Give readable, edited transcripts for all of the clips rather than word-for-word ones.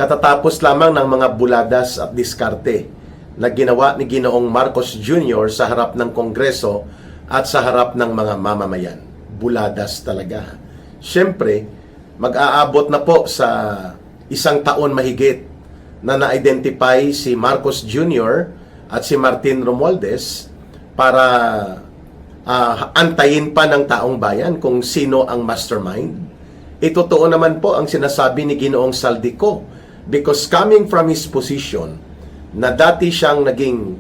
katatapos lamang ng mga buladas at diskarte na ginawa ni Ginoong Marcos Jr. sa harap ng Kongreso at sa harap ng mga mamamayan. Buladas talaga. Siyempre, mag-aabot na po sa isang taon mahigit na na-identify si Marcos Jr. at si Martin Romualdez para antayin pa ng taong bayan kung sino ang mastermind. Totoo naman po ang sinasabi ni Ginoong Saldico, because coming from his position na dati siyang naging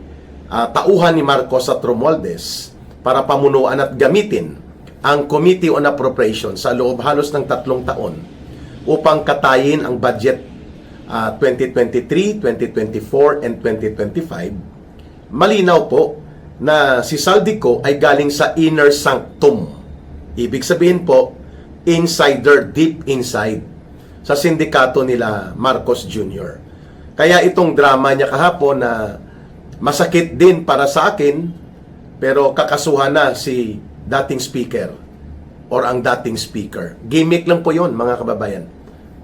tauhan ni Marcos at Romualdez para pamunuan at gamitin ang Committee on Appropriations sa loob halos ng 3 taon upang katayin ang budget 2023, 2024, and 2025, malinaw po na si Saldico ay galing sa inner sanctum. Ibig sabihin po, insider, deep inside sa sindikato nila Marcos Jr. Kaya itong drama niya kahapon na masakit din para sa akin, pero kakasuhan na si dating speaker or ang dating speaker. Gimmick lang po yon, mga kababayan.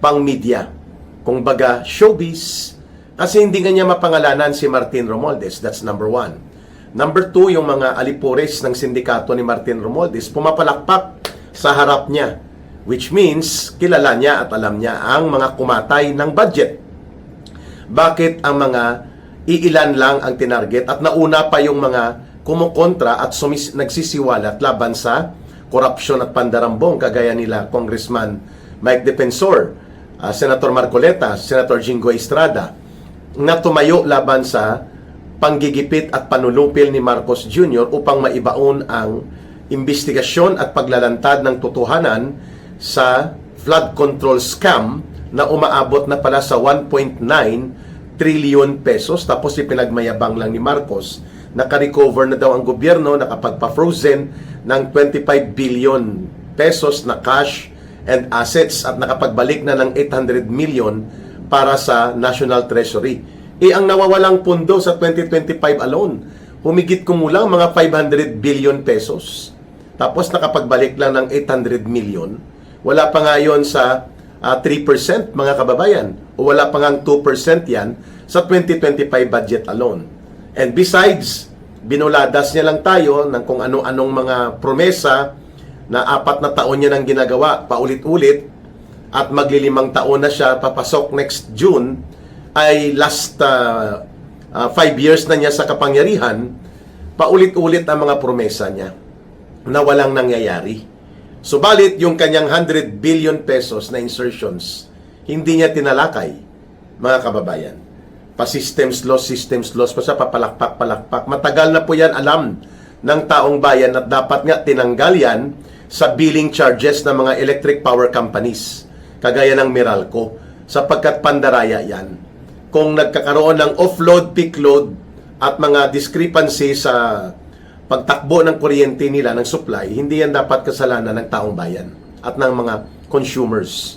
Pang media. Kung baga, showbiz. Kasi hindi nga niya mapangalanan si Martin Romualdez. That's number 1. Number 2, yung mga alipores ng sindikato ni Martin Romualdez pumapalakpak sa harap niya. Which means, kilala niya at alam niya ang mga kumatay ng budget. Bakit ang mga iilan lang ang tinarget at nauna pa yung mga kumukontra at nagsisiwalat laban sa korupsyon at pandarambong kagaya nila Congressman Mike Defensor, Senator Marcoleta, Senator Jinggoy Estrada, na tumayo laban sa panggigipit at panulupil ni Marcos Jr. upang maibaon ang investigasyon at paglalantad ng totohanan sa flood control scam na umaabot na pala sa 1.9 trillion pesos. Tapos ipinagmayabang lang ni Marcos, naka-recover na daw ang gobyerno, nakapagpa-frozen ng 25 billion pesos na cash and assets at nakapagbalik na ng 800 million para sa National Treasury. Ang nawawalang pundo sa 2025 alone, humigit kumulang mga 500 billion pesos. Tapos nakapagbalik lang ng 800 million. Wala pa nga yun sa 3%, mga kababayan. O wala pa nga 2% yan sa 2025 budget alone. And besides, binuladas niya lang tayo ng kung ano-anong mga promesa na 4 na taon niya nang ginagawa, paulit-ulit, at maglilimang taon na siya, papasok next June, ay last 5 years na niya sa kapangyarihan, paulit-ulit ang mga promesa niya na walang nangyayari. Subalit, yung kanyang 100 billion pesos na insertions, hindi niya tinalakay, mga kababayan. Pa-systems loss pa siya, papalakpak. Matagal na po yan alam ng taong bayan at dapat nga tinanggal yan sa billing charges ng mga electric power companies, kagaya ng Meralco, sapagkat pandaraya yan. Kung nagkakaroon ng offload, peak load, at mga discrepancy sa pagtakbo ng kuryente nila, ng supply, hindi yan dapat kasalanan ng taong bayan at ng mga consumers.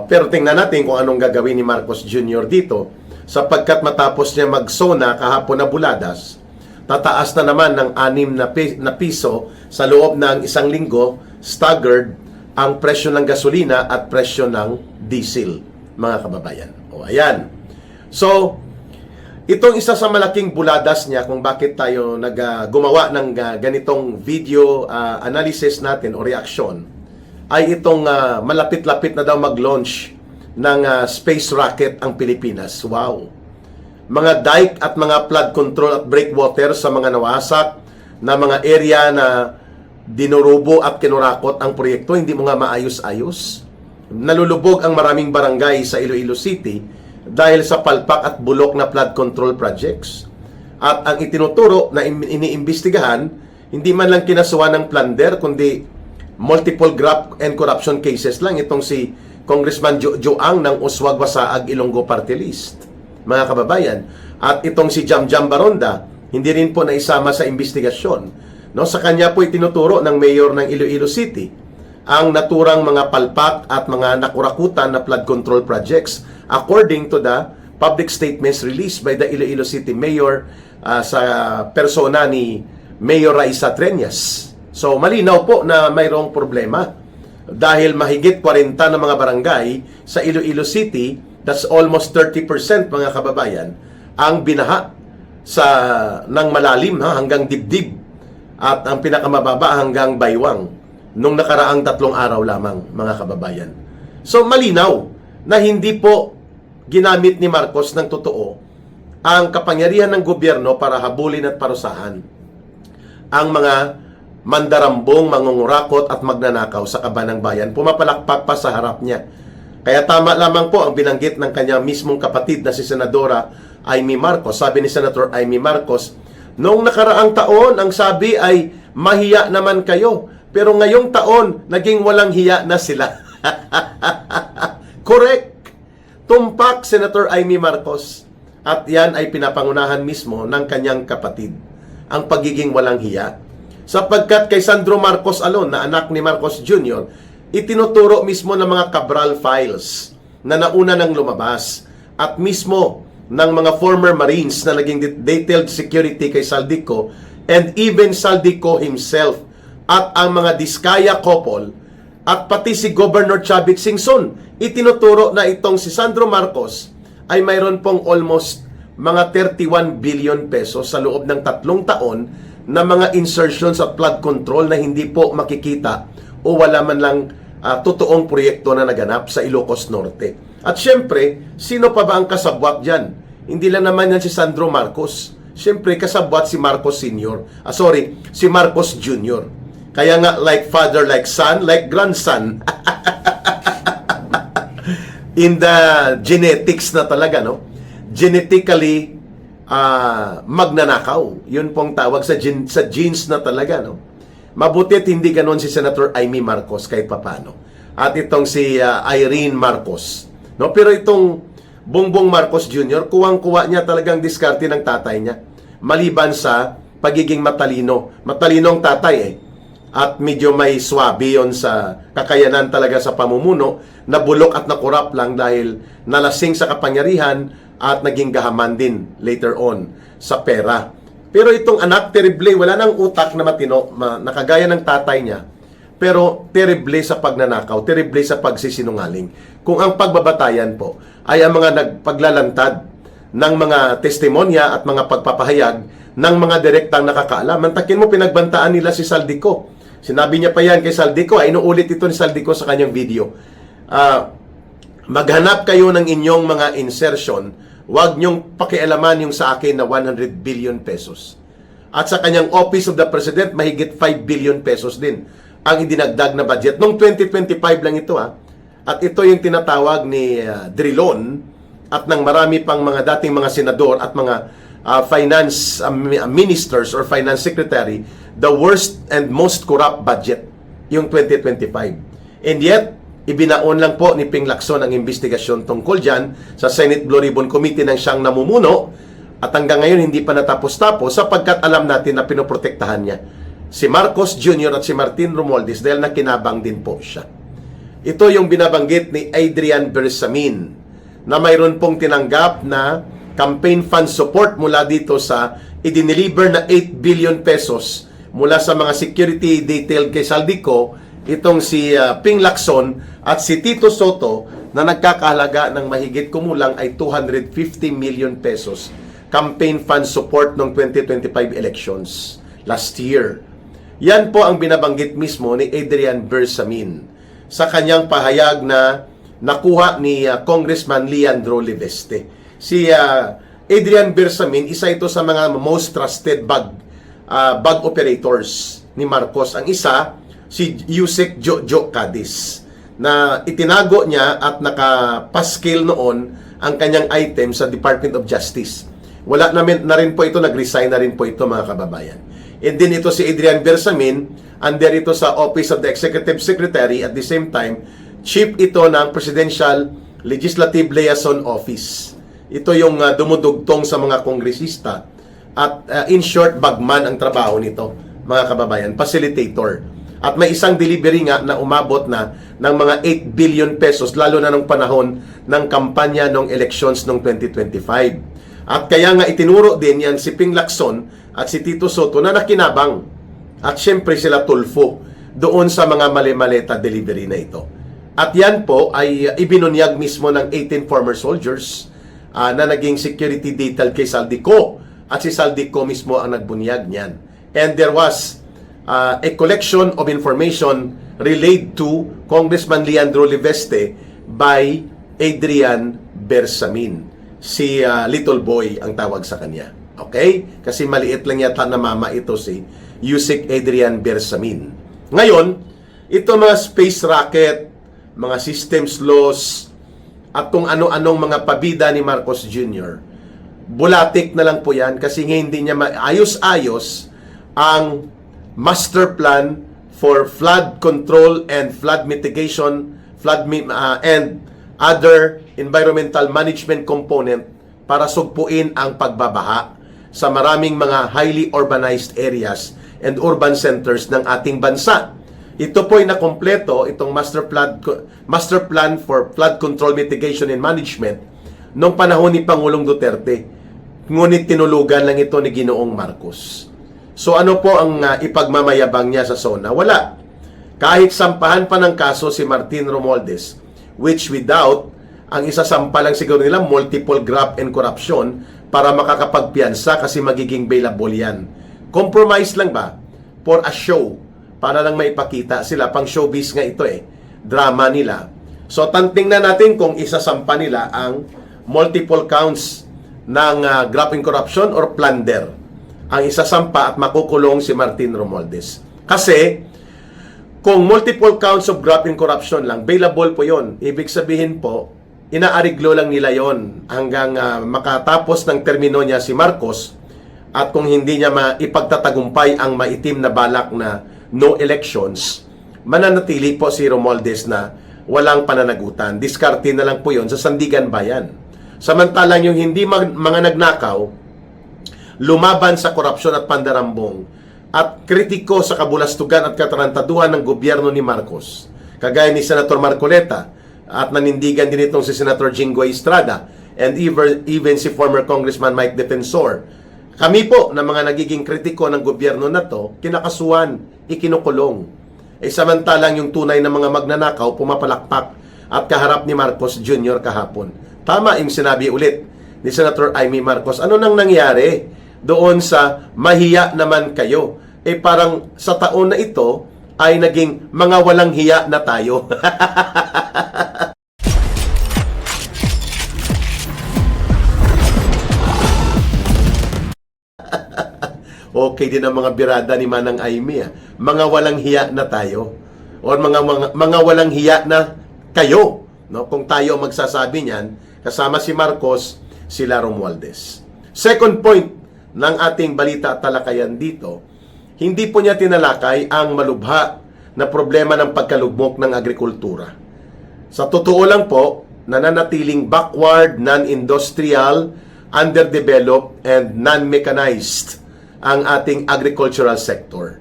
Pero tingnan natin kung anong gagawin ni Marcos Jr. dito, sapagkat matapos niya magsona kahapon na buladas, tataas na naman ng 6 na piso sa loob ng 1 linggo, staggered ang presyo ng gasolina at presyo ng diesel, mga kababayan. O ayan. So, itong isa sa malaking buladas niya kung bakit tayo gumawa ng ganitong video analysis natin o reaksyon, ay itong malapit-lapit na daw mag-launch ng space rocket ang Pilipinas. Wow! Mga dike at mga flood control at breakwater sa mga nawasak na mga area na dinurubo at kinurakot ang proyekto, hindi mo nga maayos-ayos. Nalulubog ang maraming barangay sa Iloilo City dahil sa palpak at bulok na flood control projects. At ang itinuturo na iniimbestigahan, hindi man lang kinasuhan ng plunder, kundi multiple graft and corruption cases lang. Itong si Congressman Joang ng Uswag Wasaag Ilonggo Party List, mga kababayan. At itong si Jamjam Baronda, hindi rin po naisama sa investigasyon. No, sa kanya po itinuturo ng mayor ng Iloilo City ang naturang mga palpak at mga nakurakutan na flood control projects according to the public statements released by the Iloilo City Mayor sa persona ni Mayor Raisa Treñas. So malinaw po na mayroong problema dahil mahigit 40 na mga barangay sa Iloilo City that's almost 30% mga kababayan, ang binaha ng malalim hanggang dibdib at ang pinakamababa hanggang baywang nung nakaraang 3 araw lamang mga kababayan. So malinaw na hindi po ginamit ni Marcos ng totoo ang kapangyarihan ng gobyerno para habulin at parusahan ang mga mandarambong, mangungurakot at magnanakaw sa kaban ng bayan. Pumapalakpak pa sa harap niya. Kaya tama lamang po ang binanggit ng kanya mismong kapatid na si Senadora Amy Marcos. Sabi ni Senator Amy Marcos, noong nakaraang taon, ang sabi ay mahiya naman kayo. Pero ngayong taon, naging walang hiya na sila. Correct. Tumpak Senator Amy Marcos. At yan ay pinapangunahan mismo ng kanyang kapatid. Ang pagiging walang hiya. Sapagkat kay Sandro Marcos alone, na anak ni Marcos Jr., itinuturo mismo ng mga Cabral files na nauna nang lumabas at mismo ng mga former Marines na naging detailed security kay Saldico and even Saldico himself at ang mga Diskaya couple at pati si Governor Chavit Singson. Itinuturo na itong si Sandro Marcos ay mayroon pong almost mga 31 billion pesos sa loob ng 3 taon na mga insertions at flood control na hindi po makikita o wala man lang totoong proyekto na naganap sa Ilocos Norte. At syempre, sino pa ba ang kasabwat dyan? Hindi lang naman yan si Sandro Marcos. Syempre, kasabwat si Marcos Sr. Si Marcos Jr. Kaya nga, like father, like son, like grandson. In the genetics na talaga, no? Genetically, magnanakaw. Yun pong tawag sa genes na talaga, no? Mabutit hindi ganon si Senator Amy Marcos kahit papano. At itong si Irene Marcos. No? Pero itong Bongbong Marcos Jr., kuwang-kuwa niya talagang diskarte ng tatay niya. Maliban sa pagiging matalino. Matalinong tatay At medyo may swabe yon sa kakayanan talaga sa pamumuno, na bulok at nakurap lang dahil nalasing sa kapangyarihan at naging gahaman din later on sa pera. Pero itong anak, terrible, wala nang utak na matino, nakagaya ng tatay niya. Pero terrible sa pagnanakaw, terrible sa pagsisinungaling. Kung ang pagbabatayan po ay ang mga nagpaglalantad ng mga testimonya at mga pagpapahayag ng mga direktang nakakaalam. Mantakin mo, pinagbantaan nila si Saldico. Sinabi niya pa yan kay Saldico, ay inuulit ito ni Saldico sa kanyang video. Maghanap kayo ng inyong mga insertion, huwag niyong pakialaman yung sa akin na 100 billion pesos. At sa kanyang Office of the President, mahigit 5 billion pesos din ang idinagdag na budget. Noong 2025 lang ito At ito yung tinatawag ni Drilon at ng marami pang mga dating mga senador at mga finance ministers or finance secretary, the worst and most corrupt budget yung 2025. And yet, ibinaon lang po ni Ping Lacson ang investigasyon tungkol dyan sa Senate Blue Ribbon Committee ng siyang namumuno, at hanggang ngayon hindi pa natapos-tapos sapagkat alam natin na pinoprotektahan niya si Marcos Jr. at si Martin Romualdez dahil nakinabang din po siya. Ito yung binabanggit ni Adrian Bersamin na mayroon pong tinanggap na campaign fund support mula dito sa idineliver na 8 billion pesos mula sa mga security detail kay Saldico, itong si Ping Lacson at si Tito Soto na nagkakahalaga ng mahigit kumulang ay 250 million pesos campaign fund support ng 2025 elections last year. Yan po ang binabanggit mismo ni Adrian Bersamin sa kanyang pahayag na nakuha ni Congressman Leandro Leveste. Si Adrian Bersamin, isa ito sa mga most trusted bag operators ni Marcos. Ang isa, si Yusek Jojo Cadiz, na itinago niya at nakapaskil noon ang kanyang item sa Department of Justice. Wala na rin po ito, nag-resign na rin po ito mga kababayan. And then ito si Adrian Bersamin, under ito sa Office of the Executive Secretary, at the same time, chief ito ng Presidential Legislative Liaison Office. Ito yung dumudugtong sa mga kongresista at in short, bagman ang trabaho nito, mga kababayan, facilitator. At may isang delivery nga na umabot na ng mga 8 billion pesos, lalo na nung panahon ng kampanya ng elections noong 2025. At kaya nga itinuro din yan si Ping Lacson at si Tito Soto na nakinabang. At syempre sila tulfo doon sa mga mali-maleta delivery na ito. At yan po ay ibinunyag mismo ng 18 former soldiers na naging security detail kay Saldico. At si Saldico mismo ang nagbunyag niyan. And there was a collection of information relayed to Congressman Leandro Liveste by Adrian Bersamin. Si Little Boy ang tawag sa kanya. Okay? Kasi maliit lang yata na mama ito si Yusek Adrian Bersamin. Ngayon, ito mga space rocket, mga systems laws, at kung ano-anong mga pabida ni Marcos Jr., bulatik na lang po yan kasi hindi niya maayos-ayos ang master plan for flood control and flood mitigation, and other environmental management component para sugpuin ang pagbabaha sa maraming mga highly urbanized areas and urban centers ng ating bansa. Ito po ay nakompleto, itong master plan for flood control, mitigation, and management noong panahon ni Pangulong Duterte. Ngunit tinulugan lang ito ni Ginoong Marcos. So ano po ang ipagmamayabang niya sa SONA? Wala. Kahit sampahan pa ng kaso si Martin Romualdez, which without, ang isasampa lang siguro nila multiple graft and corruption para makakapagpiyansa kasi magiging bailable yan. Compromise lang ba? For a show. Para lang maipakita sila, pang showbiz nga ito drama nila. So tingnan natin kung isasampa nila ang multiple counts ng graft and corruption or plunder. Ang isasampa at makukulong si Martin Romualdez. Kasi kung multiple counts of graft and corruption lang, bailable po yon. Ibig sabihin po, inaariglo lang nila yon hanggang makatapos ng termino niya si Marcos. At kung hindi niya maipagtatagumpay ang maitim na balak na no elections, mananatili po si Romualdez na walang pananagutan. Diskarte na lang po yon sa Sandigan Bayan. Samantalang yung hindi mga nagnakaw, lumaban sa korupsyon at pandarambong, at kritiko sa kabulastugan at katarantaduhan ng gobyerno ni Marcos, kagaya ni Senator Marcoleta, at nanindigan din itong si Senator Jinggoy Estrada, and even si former Congressman Mike Defensor. Kami po na mga nagiging kritiko ng gobyerno na to, kinakasuhan, ikinukulong. Samantalang yung tunay na mga magnanakaw, pumapalakpak at kaharap ni Marcos Jr. kahapon. Tama yung sinabi ulit ni Senator Amy Marcos. Ano nang nangyari doon sa mahiya naman kayo? Parang sa taon na ito ay naging mga walang hiya na tayo. Okay din ang mga birada ni Manang Amy. Mga walang hiya na tayo. O mga walang hiya na kayo. No? Kung tayo magsasabi niyan, kasama si Marcos, sila Romualdez. Second point ng ating balita at talakayan dito, hindi po niya tinalakay ang malubha na problema ng pagkalugmok ng agrikultura. Sa totoo lang po, nananatiling backward, non-industrial, underdeveloped, and non-mechanized ang ating agricultural sector.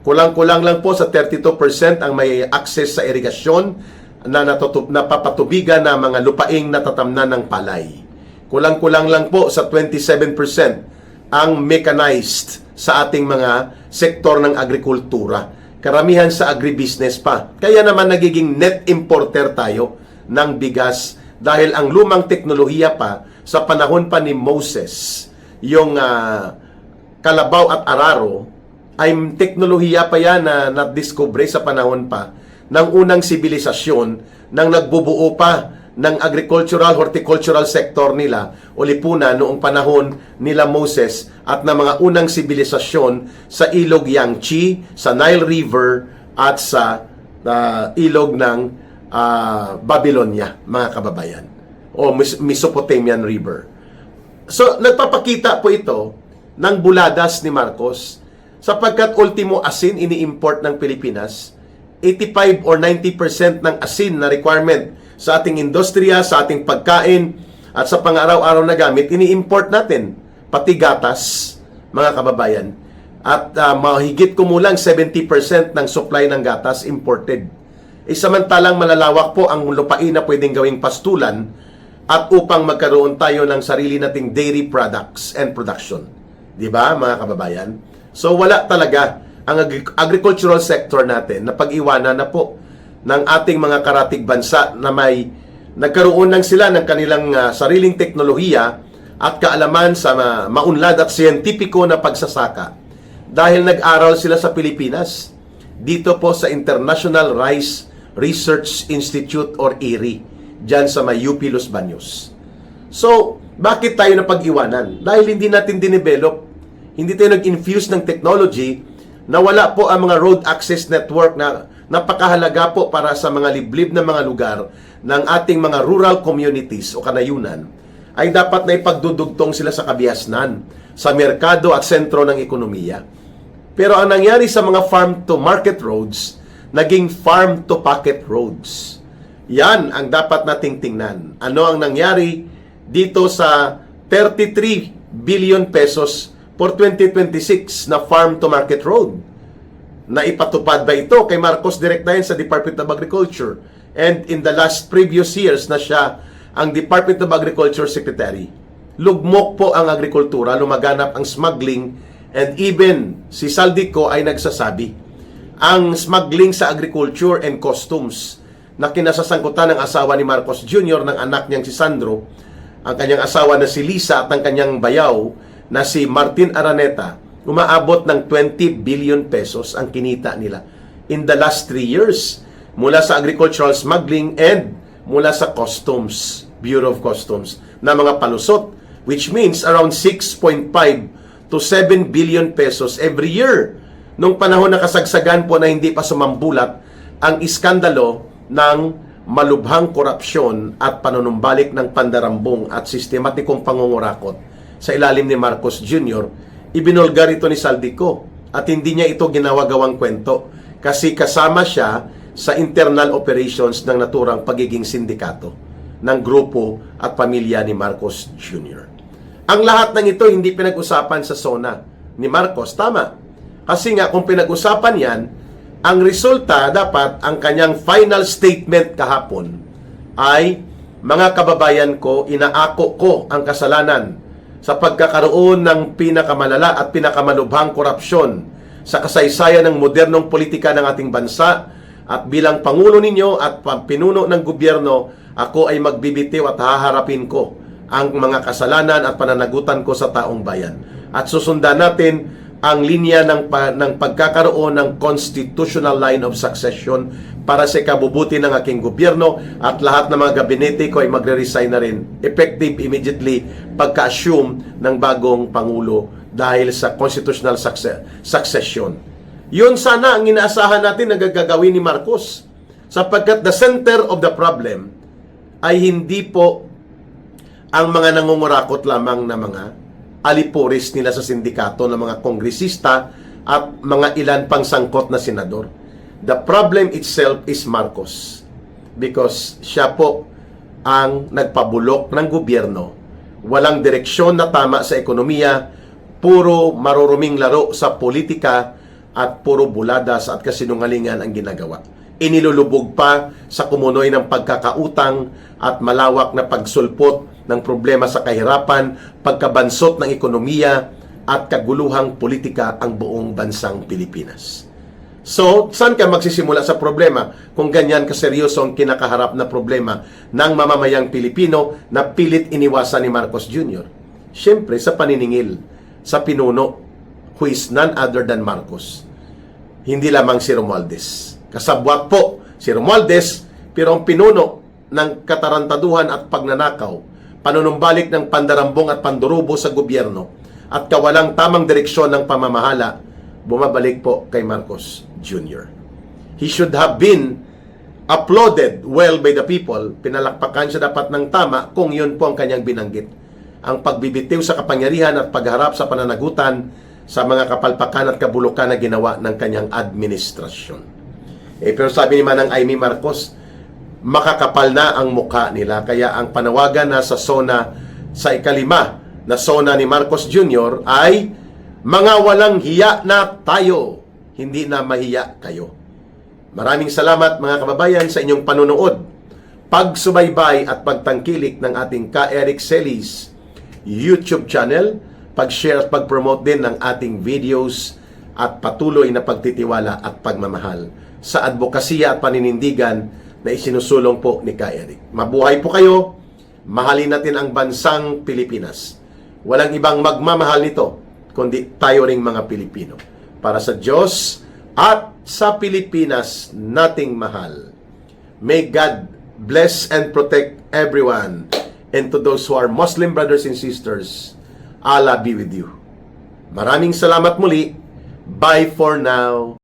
Kulang-kulang lang po sa 32% ang may access sa irigasyon na napapatubigan na mga lupaing natatamnan ng palay. Kulang-kulang lang po sa 27% ang mechanized sa ating mga sektor ng agrikultura. Karamihan sa agribusiness pa. Kaya naman nagiging net importer tayo ng bigas dahil ang lumang teknolohiya pa sa panahon pa ni Moses, yung kalabaw at araro, ay teknolohiya pa yan na na-discover sa panahon pa ng unang sibilisasyon nang nagbubuo pa ng agricultural, horticultural sector nila o lipunan noong panahon nila Moses at ng mga unang sibilisasyon sa ilog Yangtze, sa Nile River at sa ilog ng Babylonia, mga kababayan, o Mesopotamian River. So, nagpapakita po ito ng buladas ni Marcos sapagkat ultimo asin ini-import ng Pilipinas. 85 or 90% ng asin na requirement sa ating industriya, sa ating pagkain at sa pang-araw-araw na gamit, ini-import natin. Pati gatas, mga kababayan. At mahigit kumulang 70% ng supply ng gatas imported. Samantalang malalawak po ang lupain na pwedeng gawing pastulan at upang magkaroon tayo ng sarili nating dairy products and production. Di ba, mga kababayan? So, wala talaga ang agricultural sector natin na pag-iwanan na po ng ating mga karatig bansa na may nagkaroon lang sila ng kanilang sariling teknolohiya at kaalaman sa maunlad at siyentipiko na pagsasaka dahil nag-aral sila sa Pilipinas dito po sa International Rice Research Institute or IRI dyan sa may UP Los Baños. So, bakit tayo napag-iwanan? Dahil hindi natin dinevelop, hindi tayo nag-infuse ng technology na wala po ang mga road access network na napakahalaga po para sa mga liblib na mga lugar ng ating mga rural communities o kanayunan ay dapat na ipagdudugtong sila sa kabiasnan, sa merkado at sentro ng ekonomiya. Pero ang nangyari sa mga farm-to-market roads, naging farm-to-pocket roads. Yan ang dapat nating tingnan. Ano ang nangyari dito sa 33 billion pesos for 2026 na farm-to-market road? Naipatupad ba ito kay Marcos direct na yan sa Department of Agriculture? And in the last previous years na siya ang Department of Agriculture Secretary, lugmok po ang agrikultura, lumaganap ang smuggling, and even si Saldico ay nagsasabi, ang smuggling sa agriculture and customs na kinasasangkutan ng asawa ni Marcos Jr. ng anak niyang si Sandro, ang kanyang asawa na si Lisa at ang kanyang bayaw na si Martin Araneta, umaabot ng 20 billion pesos ang kinita nila in the last 3 years mula sa agricultural smuggling and mula sa customs, Bureau of Customs, na mga palusot, which means around 6.5 to 7 billion pesos every year. Nung panahon na kasagsagan po na hindi pa sumambulat ang iskandalo ng malubhang korupsyon at panunumbalik ng pandarambong at sistematikong pangungurakot sa ilalim ni Marcos Jr., ibinulgar ito ni Saldico at hindi niya ito ginawa-gawang kwento kasi kasama siya sa internal operations ng naturang pagiging sindikato ng grupo at pamilya ni Marcos Jr. Ang lahat ng ito hindi pinag-usapan sa SONA ni Marcos. Tama. Kasi nga kung pinag-usapan yan, ang resulta dapat ang kanyang final statement kahapon ay, mga kababayan ko, inaako ko ang kasalanan sa pagkakaroon ng pinakamalala at pinakamalubhang korupsyon sa kasaysayan ng modernong politika ng ating bansa, at bilang Pangulo ninyo at pinuno ng gobyerno, ako ay magbibitiw at haharapin ko ang mga kasalanan at pananagutan ko sa taong bayan. At susundan natin ang linya ng pagkakaroon ng constitutional line of succession para sa kabubuti ng aking gobyerno, at lahat ng mga gabinete ko ay magre-resign na rin effective immediately pagka-assume ng bagong Pangulo dahil sa constitutional succession. Yun sana ang inaasahan natin na gagawin ni Marcos, sapagkat the center of the problem ay hindi po ang mga nangungurakot lamang na mga alipuris nila sa sindikato ng mga kongresista at mga ilan pang sangkot na senador. The problem itself is Marcos, because siya po ang nagpabulok ng gobyerno. Walang direksyon na tama sa ekonomiya, puro maruruming laro sa politika at puro buladas at kasinungalingan ang ginagawa. Inilulubog pa sa kumunoy ng pagkakautang at malawak na pagsulpot ng problema sa kahirapan, pagkabansot ng ekonomiya at kaguluhang politika ang buong bansang Pilipinas. So, saan ka magsisimula sa problema kung ganyan kaseryoso ang kinakaharap na problema ng mamamayang Pilipino na pilit iniwasan ni Marcos Jr.? Siyempre, sa paniningil, sa pinuno, who is none other than Marcos. Hindi lamang si Romualdez. Kasabwat po si Romualdez, pero ang pinuno ng katarantaduhan at pagnanakaw, panunumbalik ng pandarambong at pandurubo sa gobyerno, at kawalang tamang direksyon ng pamamahala, bumabalik po kay Marcos Jr. He should have been applauded well by the people. Pinalakpakan siya dapat ng tama kung yun po ang kanyang binanggit. Ang pagbibitiw sa kapangyarihan at pagharap sa pananagutan sa mga kapalpakan at kabulukan na ginawa ng kanyang administrasyon. Pero sabi ni Manang Amy Marcos, makakapal na ang mukha nila. Kaya ang panawagan na sa SONA, sa ikalima na SONA ni Marcos Jr. ay, mga walang hiya na tayo, hindi na mahiya kayo. Maraming salamat mga kababayan sa inyong panunood, pagsubaybay at pagtangkilik ng ating Ka Eric Celis YouTube channel, pag-share at pag-promote din ng ating videos at patuloy na pagtitiwala at pagmamahal sa advokasya at paninindigan na isinusulong po ni Ka Eric. Mabuhay po kayo, mahalin natin ang bansang Pilipinas. Walang ibang magmamahal nito, kundi tayo ring mga Pilipino. Para sa Diyos at sa Pilipinas nating mahal. May God bless and protect everyone. And to those who are Muslim brothers and sisters, Allah be with you. Maraming salamat muli. Bye for now.